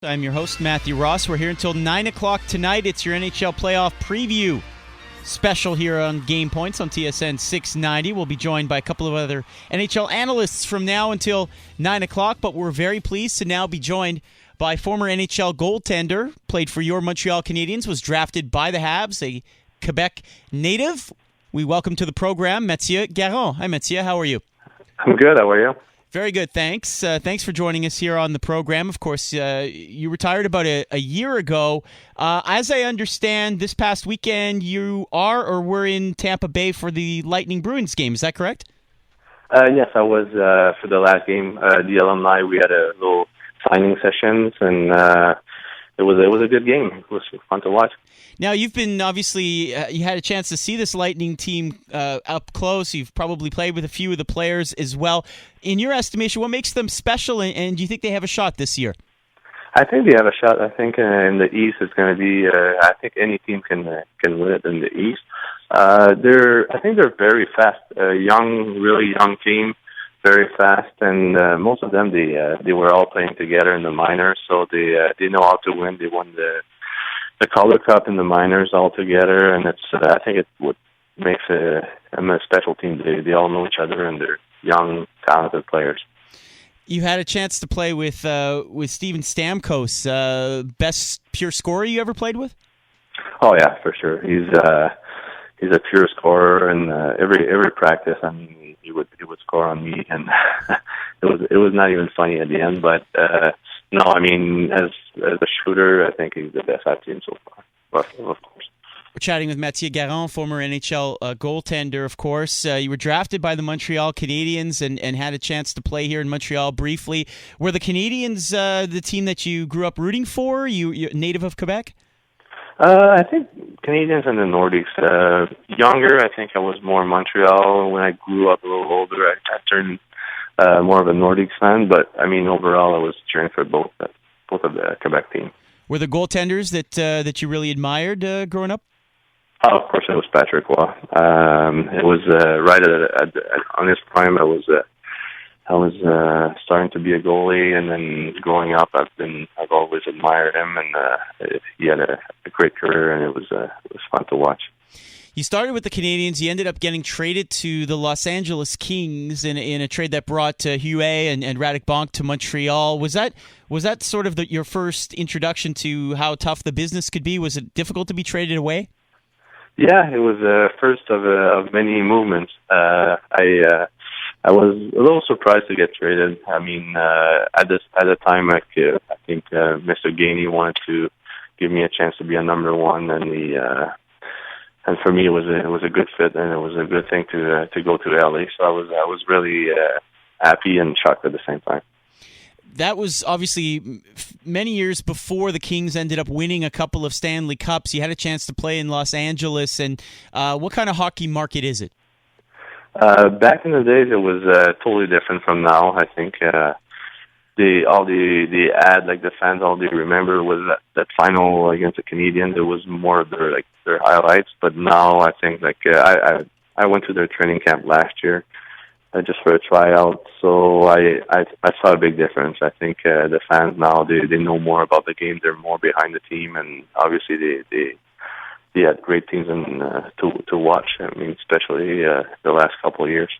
I'm your host, Matthew Ross. We're here until 9 o'clock tonight. It's your NHL playoff preview special here on GamePoints on TSN 690. We'll be joined by a couple of other NHL analysts from now until 9 o'clock, but we're very pleased to now be joined by former NHL goaltender, played for your Montreal Canadiens, was drafted by the Habs, a Quebec native. We welcome to the program Mathieu Garon. Hi, Mathieu. How are you? I'm good. How are you? Very good, thanks. Thanks for joining us here on the program. Of course, you retired about a year ago. As I understand, this past weekend you are or were in Tampa Bay for the Lightning Bruins game. Is that correct? Yes, I was for the last game. The alumni, we had a little signing sessions, and it was a good game. It was fun to watch. Now, you've been, obviously, you had a chance to see this Lightning team up close. You've probably played with a few of the players as well. In your estimation, what makes them special, and do you think they have a shot this year? I think they have a shot. I think in the East it's going to be, I think any team can win it in the East. I think they're very fast. Really young team, very fast, and most of them, they were all playing together in the minors, so they know how to win. They won the Calder Cup and the minors all together, and I think it's what makes a special team. They all know each other, and they're young, talented players. You had a chance to play with Steven Stamkos, best pure scorer you ever played with? Oh yeah, for sure. He's a pure scorer, and every practice, I mean, he would score on me, and it was not even funny at the end, but. No, I mean, as a shooter, I think he's the best I've seen so far, of course. We're chatting with Mathieu Garon, former NHL goaltender, of course. You were drafted by the Montreal Canadiens and had a chance to play here in Montreal briefly. Were the Canadiens the team that you grew up rooting for? You native of Quebec? I think Canadiens and the Nordics. Younger, I think I was more Montreal. When I grew up a little older, I turned more of a Nordics fan, but I mean overall, I was cheering for both of the Quebec team. Were the goaltenders that you really admired growing up? Oh, of course, it was Patrick Roy. It was right on his prime. I was starting to be a goalie, and then growing up, I've always admired him, and he had a great career, and it was fun to watch. You started with the Canadiens. You ended up getting traded to the Los Angeles Kings in a trade that brought Huet and Radek Bonk to Montreal. Was that sort of your first introduction to how tough the business could be? Was it difficult to be traded away? Yeah, it was the first of many movements. I was a little surprised to get traded. I mean, at the time, I think Mr. Gainey wanted to give me a chance to be a number one, and for me, it was a good fit, and it was a good thing to go to LA. So I was really happy and shocked at the same time. That was obviously many years before the Kings ended up winning a couple of Stanley Cups. You had a chance to play in Los Angeles, and what kind of hockey market is it? Back in the days, it was totally different from now. I think the ad, like the fans, all they remember was that final against the Canadiens. It was more of their highlights. But now I think I went to their training camp last year just for a tryout. So I saw a big difference. I think the fans now they know more about the game. They're more behind the team, and obviously they had great teams to watch. I mean, especially the last couple of years.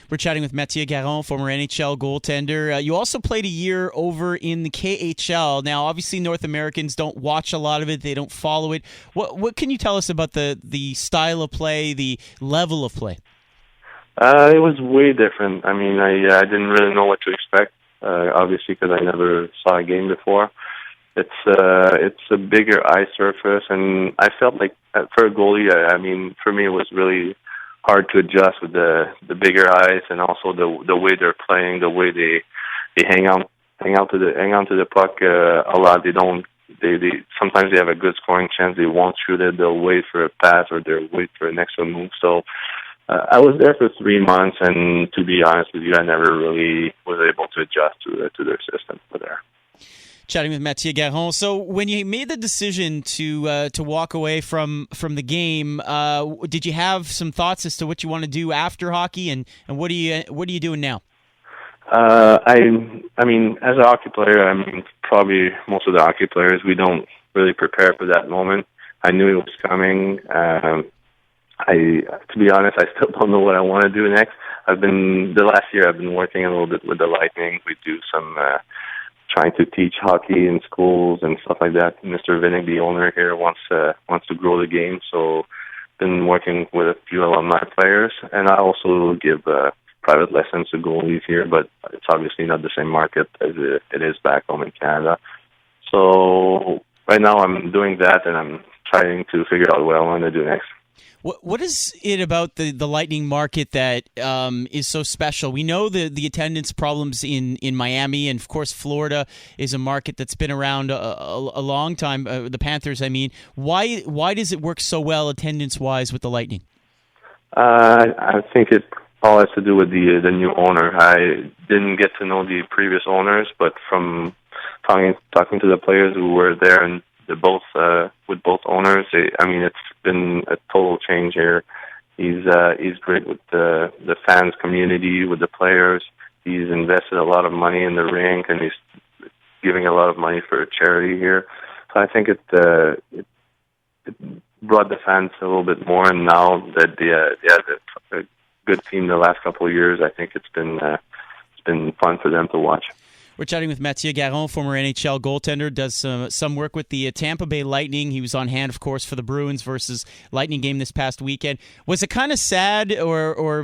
We're chatting with Mathieu Garon, former NHL goaltender. You also played a year over in the KHL. Now, obviously, North Americans don't watch a lot of it. They don't follow it. What can you tell us about the style of play, the level of play? It was way different. I mean, I didn't really know what to expect, obviously, because I never saw a game before. It's a bigger ice surface, and I felt like for a goalie, I mean, for me, it was really hard to adjust with the bigger ice, and also the way they're playing, the way they hang on to the puck a lot. They sometimes they have a good scoring chance. They won't shoot it. They'll wait for a pass, or they'll wait for an extra move. So I was there for 3 months, and to be honest with you, I never really was able to adjust to their system over there. Chatting with Mathieu Garon. So when you made the decision to walk away from the game, did you have some thoughts as to what you want to do after hockey, and what are you doing now? I mean, as a hockey player, I mean, probably most of the hockey players, we don't really prepare for that moment. I knew it was coming. To be honest, I still don't know what I want to do next. The last year, I've been working a little bit with the Lightning. We do some, trying to teach hockey in schools and stuff like that. Mr. Vinnick, the owner here, wants to grow the game, so been working with a few alumni players, and I also give private lessons to goalies here, but it's obviously not the same market as it is back home in Canada. So right now I'm doing that, and I'm trying to figure out what I want to do next. What is it about the Lightning market that is so special? We know the attendance problems in Miami, and of course Florida is a market that's been around a long time. The Panthers, I mean. Why does it work so well attendance-wise with the Lightning? I think it all has to do with the new owner. I didn't get to know the previous owners, but from talking to the players who were there and with both owners, it's been a total change here. He's great with the fans community, with the players. He's invested a lot of money in the rink, and he's giving a lot of money for a charity here. So I think it brought the fans a little bit more. And now that they had a good team the last couple of years, I think it's been fun for them to watch. We're chatting with Mathieu Garon, former NHL goaltender, does some work with the Tampa Bay Lightning. He was on hand, of course, for the Bruins versus Lightning game this past weekend. Was it kind of sad, or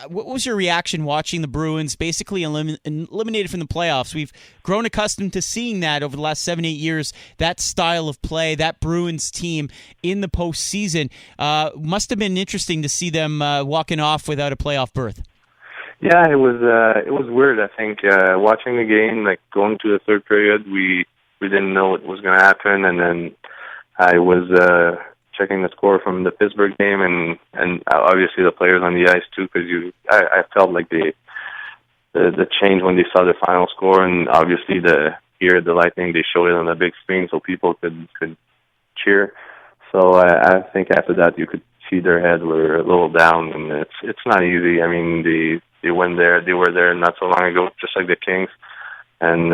what was your reaction watching the Bruins basically eliminated from the playoffs? We've grown accustomed to seeing that over the last 7-8 years, that style of play, that Bruins team in the postseason. Must have been interesting to see them walking off without a playoff berth. Yeah, it was weird. I think watching the game, like going to the third period, we didn't know what was going to happen, and then I was checking the score from the Pittsburgh game, and obviously the players on the ice too, because I felt like the change when they saw the final score, and obviously here at the Lightning they showed it on the big screen so people could cheer. So I think after that you could see their heads were a little down, and it's not easy. I mean, they went there. They were there not so long ago, just like the Kings. And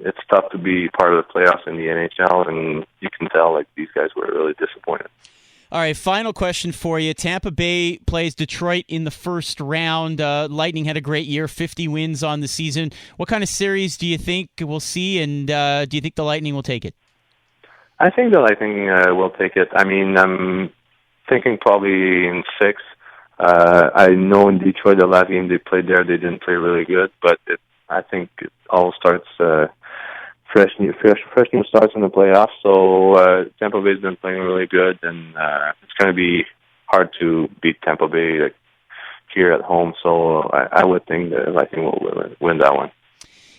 it's tough to be part of the playoffs in the NHL, and you can tell like these guys were really disappointed. All right, final question for you. Tampa Bay plays Detroit in the first round. Lightning had a great year, 50 wins on the season. What kind of series do you think we'll see, and do you think the Lightning will take it? I think the Lightning will take it. I mean, I'm thinking probably in 6. I know in Detroit, the last game they played there, they didn't play really good, but I think it all starts fresh new starts in the playoffs. So Tampa Bay's been playing really good, and it's going to be hard to beat Tampa Bay here at home. So I would think the Lightning will win that one.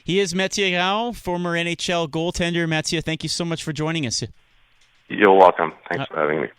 He is Mathieu Garon, former NHL goaltender. Mathieu, thank you so much for joining us. You're welcome. Thanks for having me.